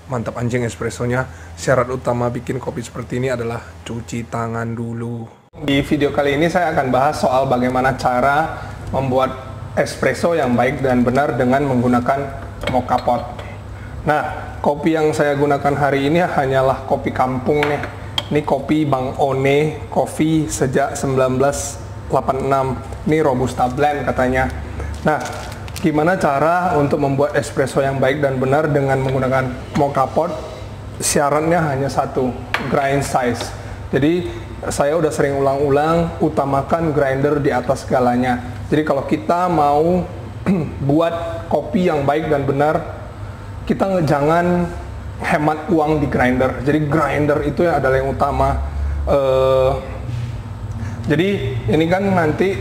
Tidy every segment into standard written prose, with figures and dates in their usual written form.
Mantap anjing espressonya. Syarat utama bikin kopi seperti ini adalah cuci tangan dulu. Di video kali ini saya akan bahas soal bagaimana cara membuat espresso yang baik dan benar dengan menggunakan mocha pot. Nah, kopi yang saya gunakan hari ini hanyalah kopi kampung nih. Ini kopi Bang One Coffee sejak 1986. Ini Robusta blend katanya. Nah, gimana cara untuk membuat espresso yang baik dan benar dengan menggunakan mocha pot? Syaratnya hanya satu, grind size. Jadi saya udah sering ulang-ulang, utamakan grinder di atas segalanya. Jadi kalau kita mau buat kopi yang baik dan benar, kita jangan hemat uang di grinder. Jadi grinder itu adalah yang utama. Jadi ini kan nanti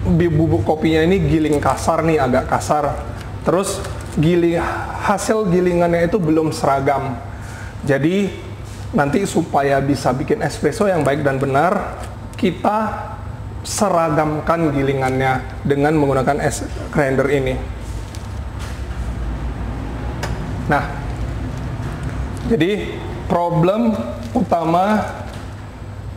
bubuk kopinya ini giling kasar nih, agak kasar. Terus hasil gilingannya itu belum seragam. Jadi nanti supaya bisa bikin espresso yang baik dan benar, kita seragamkan gilingannya dengan menggunakan grinder ini. Nah, jadi problem utama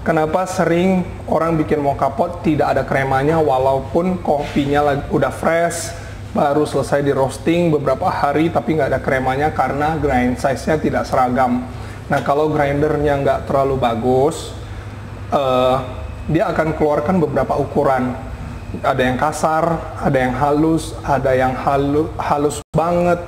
kenapa sering orang bikin mocha pot tidak ada kremanya walaupun kopinya udah fresh, baru selesai di roasting beberapa hari tapi nggak ada kremanya karena grind size-nya tidak seragam. Nah, kalau grindernya nggak terlalu bagus, dia akan keluarkan beberapa ukuran. Ada yang kasar, ada yang halus, ada yang halus banget.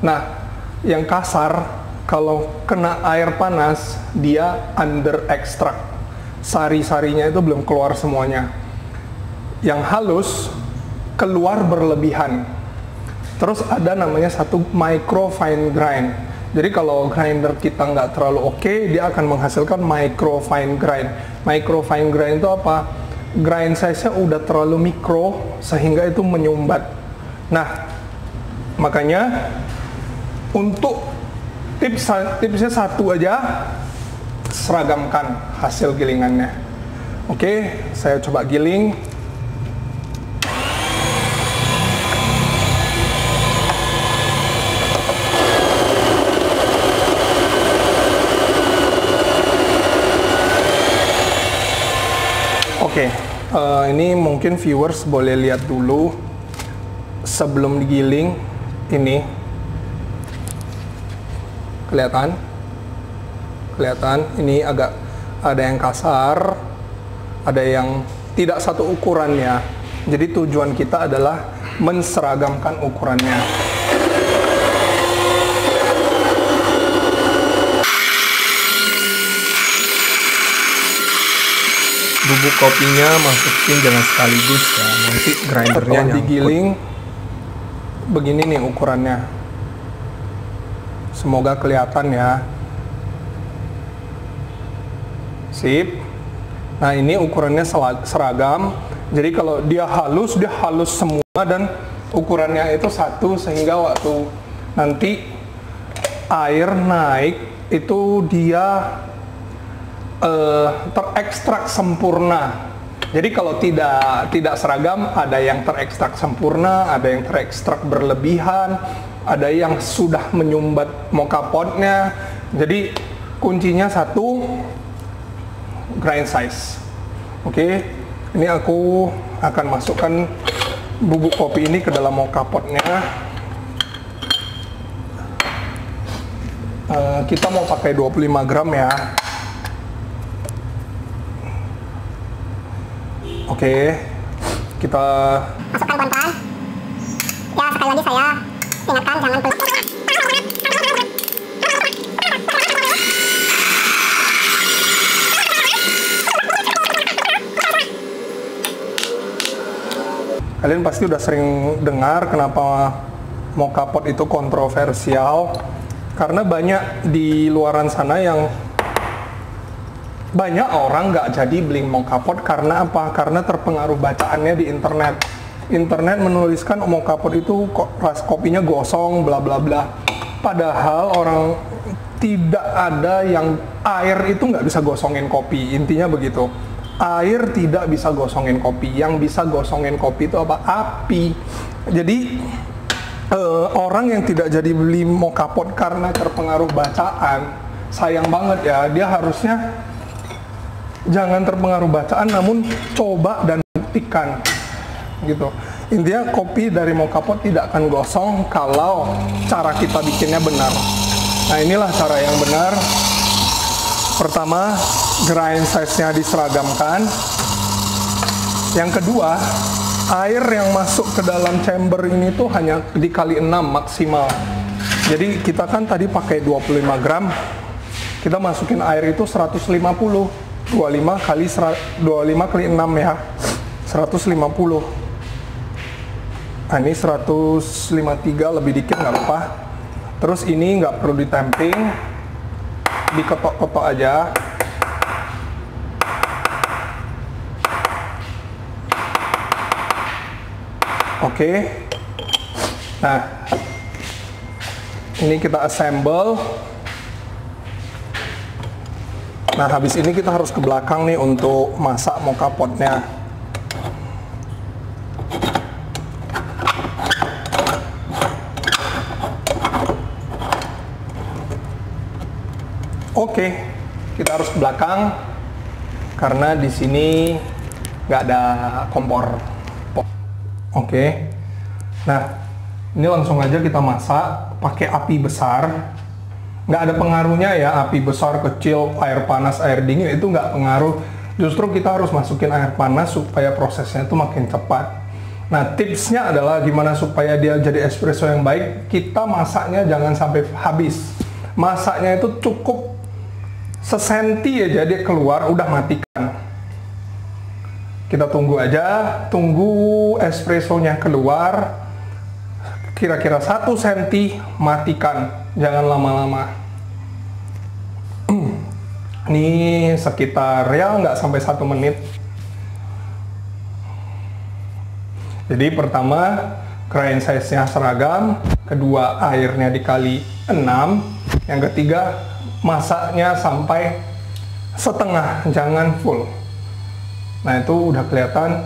Nah, yang kasar kalau kena air panas dia under extract. Sari-sarinya itu belum keluar semuanya. Yang halus keluar berlebihan. Terus ada namanya satu micro fine grind. Jadi kalau grinder kita nggak terlalu oke, dia akan menghasilkan micro fine grind. Micro fine grind itu apa? Grind size-nya udah terlalu mikro sehingga itu menyumbat. Nah, makanya untuk tipsnya satu aja, seragamkan hasil gilingannya. Oke, saya coba giling. Oke, ini mungkin viewers boleh lihat dulu sebelum digiling ini. Kelihatan ini agak ada yang kasar, ada yang tidak satu ukurannya. Jadi tujuan kita adalah menseragamkan ukurannya. Bubuk kopinya masukin jangan sekaligus ya, nanti grindernya digiling. Begini nih ukurannya. Semoga kelihatan ya. Sip. Nah, ini ukurannya seragam. Jadi kalau dia halus semua dan ukurannya itu satu sehingga waktu nanti air naik itu dia terekstrak sempurna. Jadi kalau tidak seragam, ada yang terekstrak sempurna, ada yang terekstrak berlebihan, ada yang sudah menyumbat mocha potnya. Jadi kuncinya satu, grind size. Oke, ini aku akan masukkan bubuk kopi ini ke dalam mocha potnya. Kita mau pakai 25 gram ya. Oke, kita masukkan kawan-kawan. Ya, sekali lagi saya ingatkan jangan pelan. Kalian pasti udah sering dengar kenapa mocha pot itu kontroversial, karena banyak di luaran sana yang banyak orang nggak jadi beli mocha pot karena apa? Karena terpengaruh bacaannya di internet. Internet menuliskan mocha pot itu ras kopinya gosong, bla bla bla. Padahal orang tidak ada yang air itu nggak bisa gosongin kopi. Intinya begitu. Air tidak bisa gosongin kopi. Yang bisa gosongin kopi itu apa? Api. Jadi orang yang tidak jadi beli mocha pot karena terpengaruh bacaan, sayang banget ya. Dia harusnya jangan terpengaruh bacaan, namun coba dan buktikan gitu. Intinya kopi dari mocha pot tidak akan gosong kalau cara kita bikinnya benar. Nah, inilah cara yang benar. Pertama, grind size-nya diseragamkan. Yang kedua, air yang masuk ke dalam chamber ini tuh hanya dikali 6 maksimal. Jadi kita kan tadi pakai 25 gram, kita masukin air itu 150. 25 kali 6 ya, 150. Nah, ini 153, lebih dikit nggak apa-apa. Terus ini nggak perlu ditemping, diketok-ketok aja. Oke. Nah, ini kita assemble. Nah, habis ini kita harus ke belakang nih untuk masak mocha potnya. Oke, kita harus ke belakang karena di sini nggak ada kompor. Oke. Nah, ini langsung aja kita masak pakai api besar. Nggak ada pengaruhnya ya, api besar, kecil, air panas, air dingin, itu nggak pengaruh. Justru kita harus masukin air panas supaya prosesnya itu makin cepat. Nah, tipsnya adalah gimana supaya dia jadi espresso yang baik. Kita masaknya jangan sampai habis. Masaknya itu cukup sesenti aja dia keluar, udah matikan. Kita tunggu aja, tunggu espressonya keluar. Kira-kira 1 senti, matikan. Jangan lama-lama. Ini sekitar ya nggak sampai 1 menit. Jadi pertama, grind size-nya seragam. Kedua, airnya dikali 6. Yang ketiga, masaknya sampai setengah, jangan full. Nah, itu udah kelihatan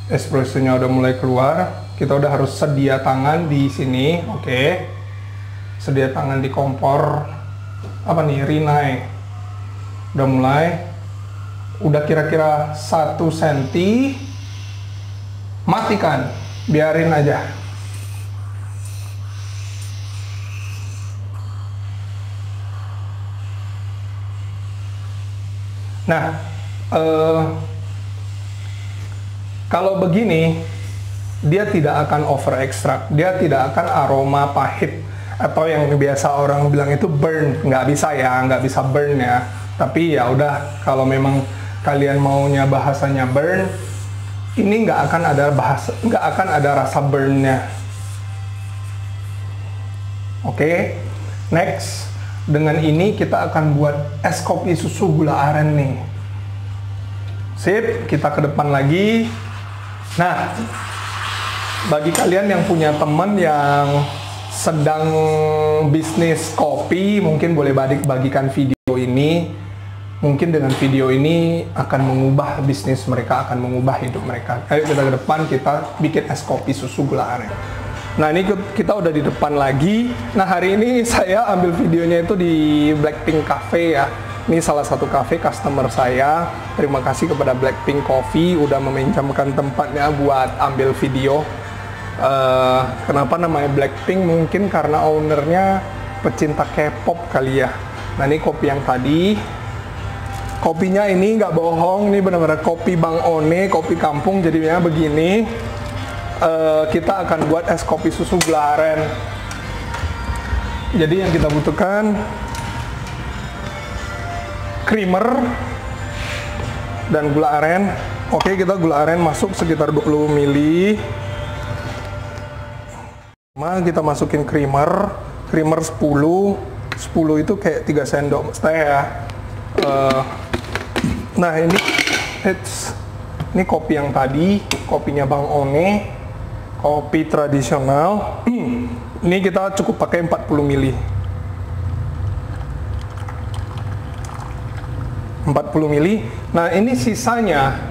espressonya udah mulai keluar. Kita udah harus sedia tangan di sini, oke. Sedia tangan di kompor apa nih, Rinnai. Udah mulai, udah kira-kira 1 senti, matikan, biarin aja. Nah, kalau begini, dia tidak akan over extract, dia tidak akan aroma pahit atau yang biasa orang bilang itu burn. Nggak bisa ya, nggak bisa burn ya. Tapi ya udah, kalau memang kalian maunya bahasanya burn, ini nggak akan ada rasa burnnya. Oke, next. Dengan ini kita akan buat es kopi susu gula aren nih. Sip, kita ke depan lagi. Nah, bagi kalian yang punya teman yang sedang bisnis kopi, mungkin boleh bagikan video ini. Mungkin dengan video ini akan mengubah bisnis mereka, akan mengubah hidup mereka. Ayo kita ke depan, kita bikin es kopi susu gula aren. Nah, ini kita udah di depan lagi. Nah, hari ini saya ambil videonya itu di Blackpink Cafe ya. Ini salah satu cafe customer saya. Terima kasih kepada Blackpink Coffee udah meminjamkan tempatnya buat ambil video. Kenapa namanya Blackpink? Mungkin karena ownernya pecinta K-pop kali ya. Nah, ini kopi yang tadi. Kopinya ini nggak bohong, ini benar-benar kopi Bang One, kopi kampung, jadinya begini. Kita akan buat es kopi susu gula aren. Jadi yang kita butuhkan creamer dan gula aren. Oke, kita gula aren masuk sekitar 20 ml. Kita masukin creamer 10 itu kayak 3 sendok teh ya. Nah, ini kopi yang tadi, kopinya Bang One, kopi tradisional. Ini kita cukup pakai 40 ml. 40 ml. Nah, ini sisanya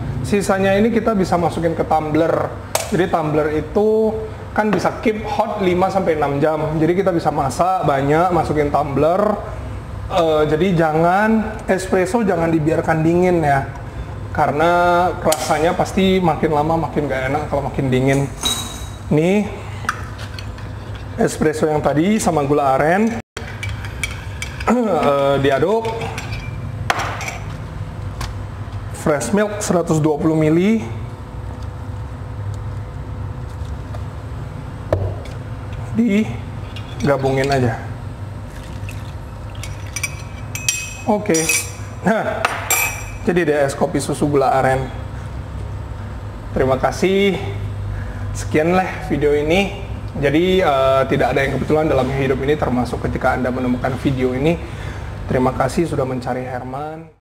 ini kita bisa masukin ke tumbler. Jadi tumbler itu kan bisa keep hot 5-6 jam. Jadi kita bisa masak banyak, masukin tumbler. Jadi espresso jangan dibiarkan dingin ya, karena rasanya pasti makin lama makin gak enak kalau makin dingin. Nih espresso yang tadi sama gula aren diaduk. Fresh milk 120 ml, digabungin aja. Oke. Nah, jadi deh es kopi susu gula aren. Terima kasih. Sekian lah video ini. Jadi tidak ada yang kebetulan dalam hidup ini, termasuk ketika Anda menemukan video ini. Terima kasih sudah mencari Herman.